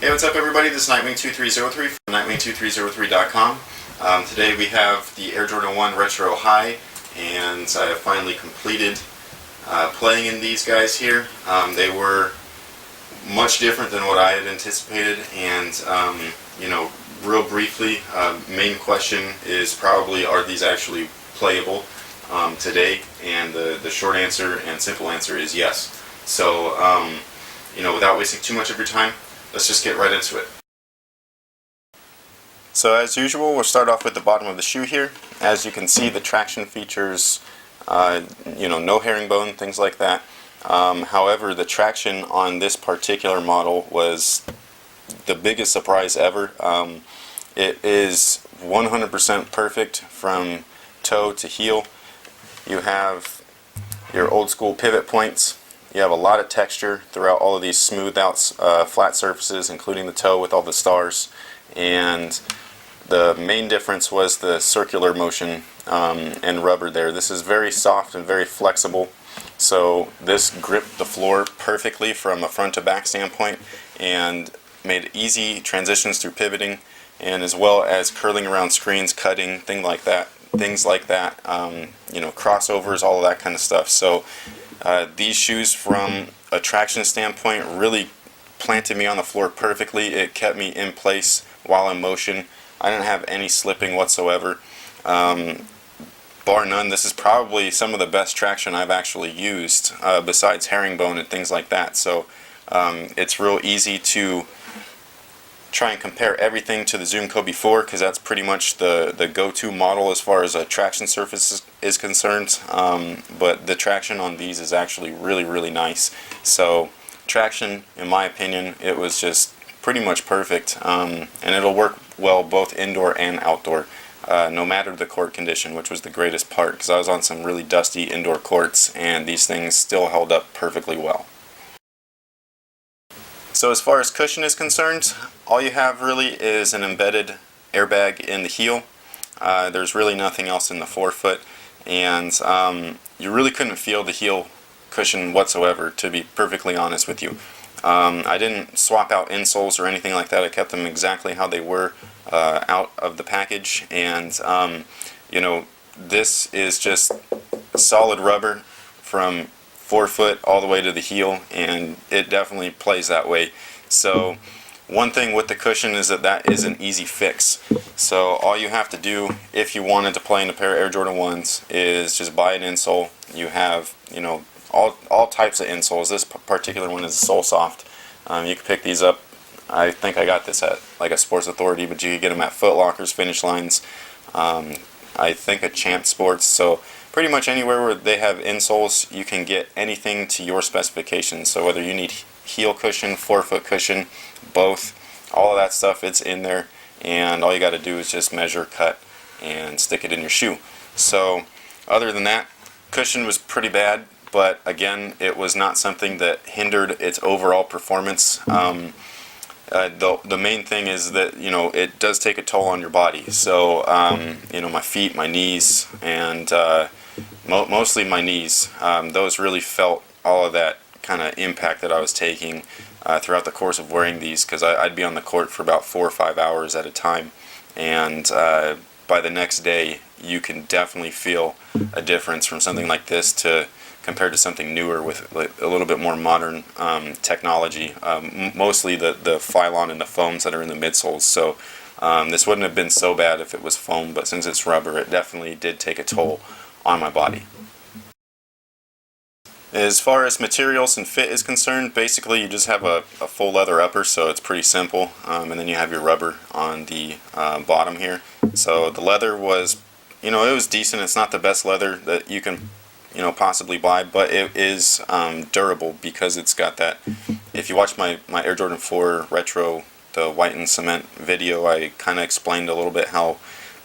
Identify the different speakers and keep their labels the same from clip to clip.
Speaker 1: Hey, what's up everybody? This is Nightwing2303 from Nightwing2303.com. Today we have the Air Jordan 1 Retro High, and I have finally completed playing in these guys here. They were much different than what I had anticipated, and real briefly, main question is probably, are these actually playable today? And the short answer and simple answer is yes. So, without wasting too much of your time, let's just get right into it. So as usual, we'll start off with the bottom of the shoe here. As you can see, the traction features, no herringbone, things like that. However, the traction on this particular model was the biggest surprise ever. It is 100% perfect from toe to heel. You have your old school pivot points. You have a lot of texture throughout all of these smoothed out flat surfaces, including the toe with all the stars. And the main difference was the circular motion and rubber there. This is very soft and very flexible. So this gripped the floor perfectly from a front to back standpoint and made easy transitions through pivoting, and as well as curling around screens, cutting, things like that, crossovers, all of that kind of stuff. So these shoes, from a traction standpoint, really planted me on the floor perfectly. It kept me in place while in motion. I didn't have any slipping whatsoever. Bar none, this is probably some of the best traction I've actually used, besides herringbone and things like that. So it's real easy to try and compare everything to the Zoom Kobe 4, because that's pretty much the go-to model as far as a traction surface is concerned. But the traction on these is actually really, really nice. So traction, in my opinion, it was just pretty much perfect, and it'll work well both indoor and outdoor, no matter the court condition, which was the greatest part, because I was on some really dusty indoor courts and these things still held up perfectly well. So as far as cushion is concerned, all you have really is an embedded airbag in the heel. There's really nothing else in the forefoot, and you really couldn't feel the heel cushion whatsoever, to be perfectly honest with you. I didn't swap out insoles or anything like that. I kept them exactly how they were out of the package, and this is just solid rubber from forefoot all the way to the heel, and it definitely plays that way. So one thing with the cushion is that is an easy fix. So all you have to do, if you wanted to play in a pair of Air Jordan 1s, is just buy an insole. You have all types of insoles. This particular one is sole soft. You can pick these up. I think I got this at like a Sports Authority, but you can get them at Foot Locker's, Finish Lines, I think at Champ Sports. So pretty much anywhere where they have insoles, you can get anything to your specifications. So whether you need heel cushion, forefoot cushion, both, all of that stuff, it's in there, and all you got to do is just measure, cut, and stick it in your shoe. So other than that, cushion was pretty bad, but again, it was not something that hindered its overall performance. The main thing is that it does take a toll on your body. So my feet, my knees, and mostly my knees, those really felt all of that kind of impact that I was taking throughout the course of wearing these, because I'd be on the court for about 4 or 5 hours at a time, and by the next day you can definitely feel a difference from something like this compared to something newer with a little bit more modern technology, mostly the Phylon and the foams that are in the midsoles. So this wouldn't have been so bad if it was foam, but since it's rubber, it definitely did take a toll on my body. As far as materials and fit is concerned, basically you just have a full leather upper, so it's pretty simple, and then you have your rubber on the bottom here. So the leather was, it was decent. It's not the best leather that you can possibly buy, but it is durable, because it's got that. If you watch my Air Jordan 4 Retro, the white and cement video, I kind of explained a little bit how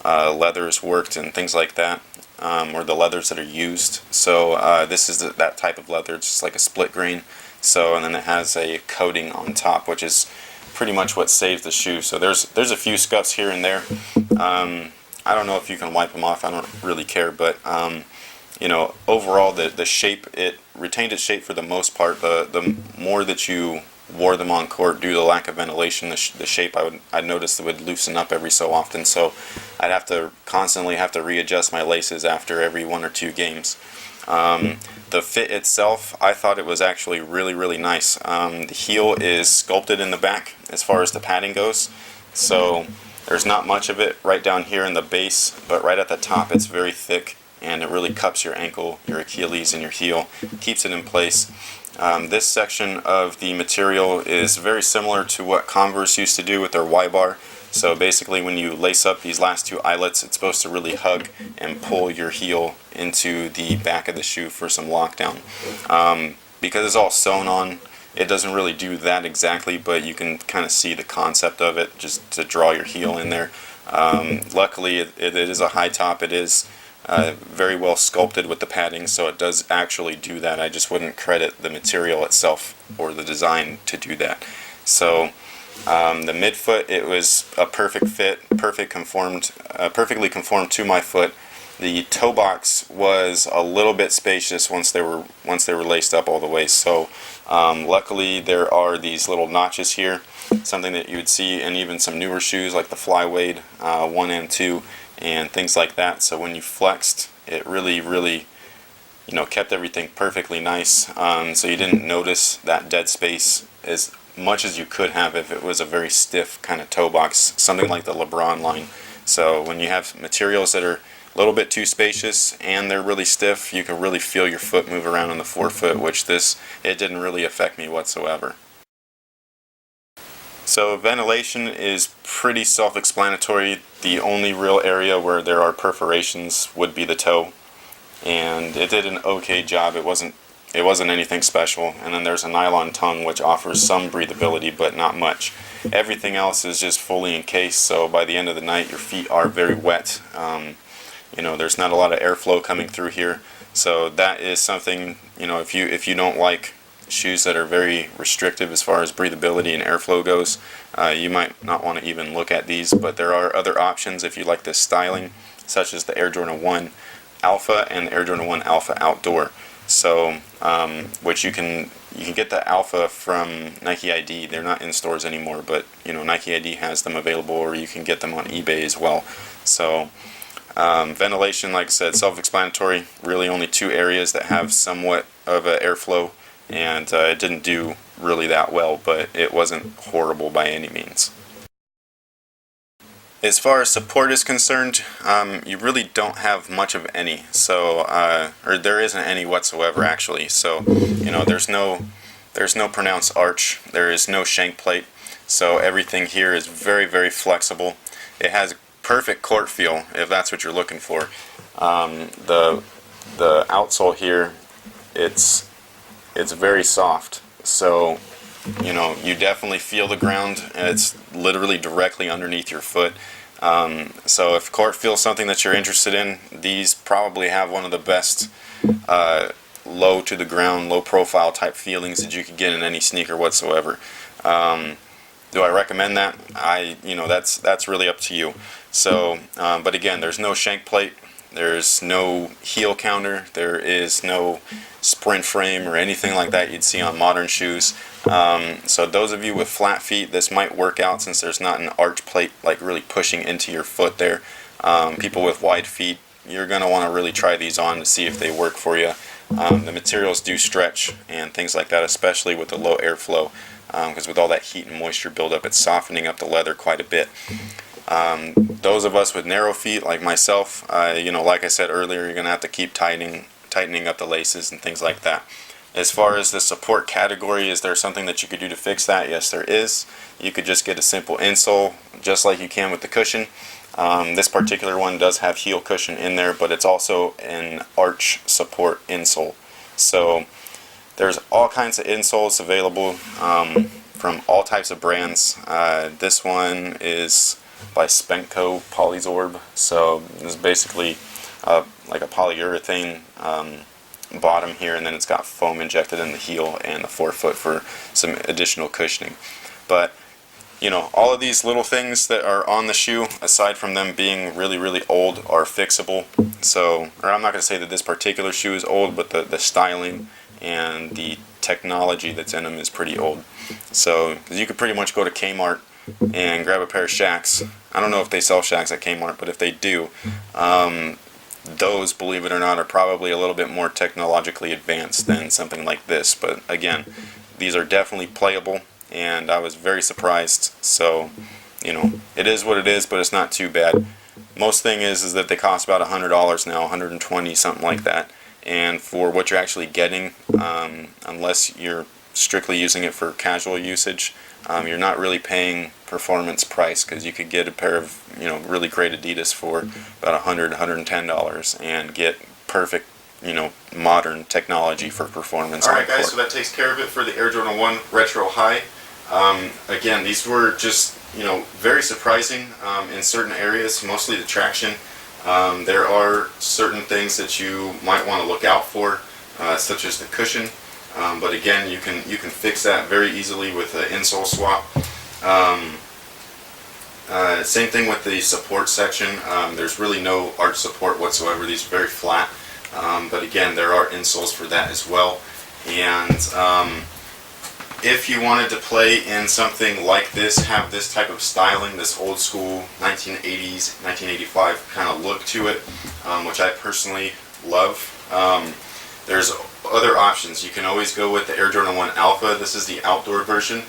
Speaker 1: leathers worked and things like that, or the leathers that are used. So this is that type of leather. It's just like a split grain. So, and then it has a coating on top, which is pretty much what saves the shoe. So there's a few scuffs here and there. I don't know if you can wipe them off. I don't really care, but overall the shape, it retained its shape for the most part. The more that you wore them on court, due to the lack of ventilation, the shape I noticed it would loosen up every so often. So I'd have to constantly readjust my laces after every 1 or 2 games. The fit itself, I thought it was actually really nice. The heel is sculpted in the back as far as the padding goes, so there's not much of it right down here in the base, but right at the top it's very thick, and it really cups your ankle, your Achilles, and your heel, keeps it in place. This section of the material is very similar to what Converse used to do with their Y-bar. So basically when you lace up these last 2 eyelets, it's supposed to really hug and pull your heel into the back of the shoe for some lockdown. Because it's all sewn on, it doesn't really do that exactly, but you can kind of see the concept of it, just to draw your heel in there. Luckily it is a high top. It is very well sculpted with the padding, so it does actually do that. I just wouldn't credit the material itself or the design to do that. So the midfoot, it was a perfect fit, perfectly conformed to my foot. The toe box was a little bit spacious once they were laced up all the way. So luckily there are these little notches here, something that you would see in even some newer shoes like the Flyweight 1 and 2 and things like that. So when you flexed, it really kept everything perfectly nice. So you didn't notice that dead space as much as you could have if it was a very stiff kind of toe box, something like the LeBron line. So when you have materials that are a little bit too spacious and they're really stiff, you can really feel your foot move around on the forefoot, which it didn't really affect me whatsoever. So ventilation is pretty self-explanatory. The only real area where there are perforations would be the toe, and it did an okay job. It wasn't anything special. And then there's a nylon tongue which offers some breathability but not much. Everything else is just fully encased, so by the end of the night your feet are very wet. There's not a lot of airflow coming through here, so that is something, if you don't like shoes that are very restrictive as far as breathability and airflow goes, you might not want to even look at these. But there are other options if you like this styling, such as the Air Jordan 1 Alpha and the Air Jordan 1 Alpha Outdoor. So which you can get the Alpha from Nike ID. They're not in stores anymore, but Nike ID has them available, or you can get them on eBay as well. So ventilation, like I said, self-explanatory. Really only 2 areas that have somewhat of an airflow, and it didn't do really that well, but it wasn't horrible by any means. As far as support is concerned, you really don't have much of any, or there isn't any whatsoever actually. So there's no pronounced arch, there is no shank plate, so everything here is very flexible. It has perfect court feel if that's what you're looking for. The outsole here, it's very soft, so you definitely feel the ground, and it's literally directly underneath your foot. So if court feel is something that you're interested in, these probably have one of the best low to the ground, low profile type feelings that you could get in any sneaker whatsoever. Do I recommend that? That's really up to you. So, but again, there's no shank plate, there's no heel counter, there is no sprint frame or anything like that you'd see on modern shoes. So those of you with flat feet, this might work out since there's not an arch plate like really pushing into your foot there. People with wide feet, you're going to want to really try these on to see if they work for you. The materials do stretch and things like that, especially with the low airflow, because with all that heat and moisture buildup, it's softening up the leather quite a bit. Those of us with narrow feet like myself, like I said earlier, you're going to have to keep tightening up the laces and things like that. As far as the support category, is there something that you could do to fix that? Yes, there is. You could just get a simple insole, just like you can with the cushion. This particular one does have heel cushion in there, but it's also an arch support insole. So there's all kinds of insoles available from all types of brands. This one is by Spenco Polysorb. So this is basically like a polyurethane bottom here, and then it's got foam injected in the heel and the forefoot for some additional cushioning. But all of these little things that are on the shoe, aside from them being really old, are fixable. So, or I'm not going to say that this particular shoe is old, but the styling and the technology that's in them is pretty old. So you could pretty much go to Kmart and grab a pair of Shox. I don't know if they sell Shox at Kmart, but if they do, those, believe it or not, are probably a little bit more technologically advanced than something like this. But again, these are definitely playable, and I was very surprised. So, you know, it is what it is, but it's not too bad. Most thing is that they cost about $100 now, $120, something like that. And for what you're actually getting, unless you're strictly using it for casual usage, you're not really paying performance price, because you could get a pair of, you know, really great Adidas for about $100, $110 and get perfect, you know, modern technology for performance. Alright guys, so that takes care of it for the Air Jordan 1 Retro High. Again, these were just, you know, very surprising in certain areas, mostly the traction. There are certain things that you might want to look out for, such as the cushion. But again, you can fix that very easily with an insole swap. Same thing with the support section. There's really no arch support whatsoever. These are very flat. But again, there are insoles for that as well. And if you wanted to play in something like this, have this type of styling, this old school 1980s, 1985 kind of look to it, which I personally love, there's other options. You can always go with the Air Jordan 1 Alpha. This is the outdoor version.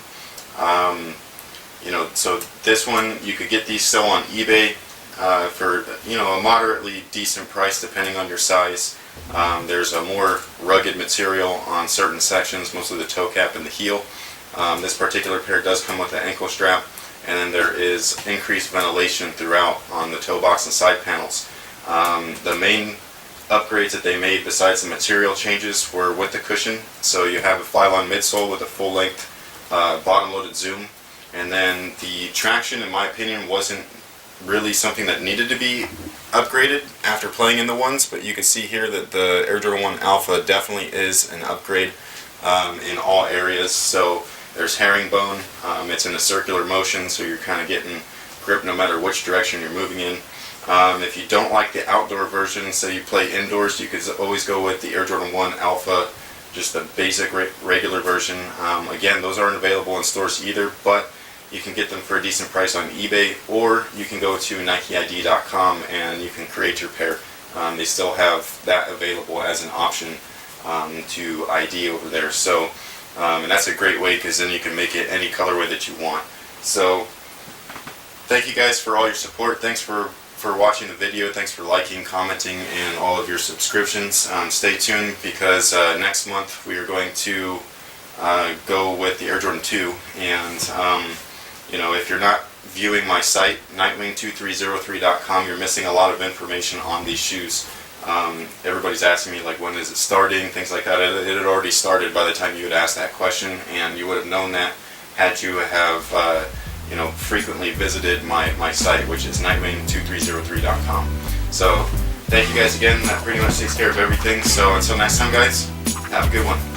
Speaker 1: You know, so this one, you could get these still on eBay for, you know, a moderately decent price depending on your size. There's a more rugged material on certain sections, mostly the toe cap and the heel. This particular pair does come with an ankle strap, and then there is increased ventilation throughout on the toe box and side panels. The main upgrades that they made besides the material changes were with the cushion. So you have a Phylon midsole with a full length bottom loaded zoom, and then the traction, in my opinion, wasn't really something that needed to be upgraded after playing in the ones, but you can see here that the Air Jordan 1 Alpha definitely is an upgrade in all areas. So there's herringbone, it's in a circular motion, so you're kind of getting grip no matter which direction you're moving in. If you don't like the outdoor version, say you play indoors, you could always go with the Air Jordan 1 Alpha, just the basic regular version. Again, those aren't available in stores either, but you can get them for a decent price on eBay, or you can go to NikeID.com and you can create your pair. They still have that available as an option to ID over there. So, and that's a great way, because then you can make it any colorway that you want. So, thank you guys for all your support. Thanks for watching the video. Thanks for liking, commenting, and all of your subscriptions. Stay tuned, because next month we are going to go with the Air Jordan 2, and you know, if you're not viewing my site, nightwing2303.com, you're missing a lot of information on these shoes. Everybody's asking me, like, when is it starting, things like that. It had already started by the time you had asked that question, and you would have known that had you have you know, frequently visited my site, which is nightwing2303.com. So thank you guys again. That pretty much takes care of everything. So until next time, guys, have a good one.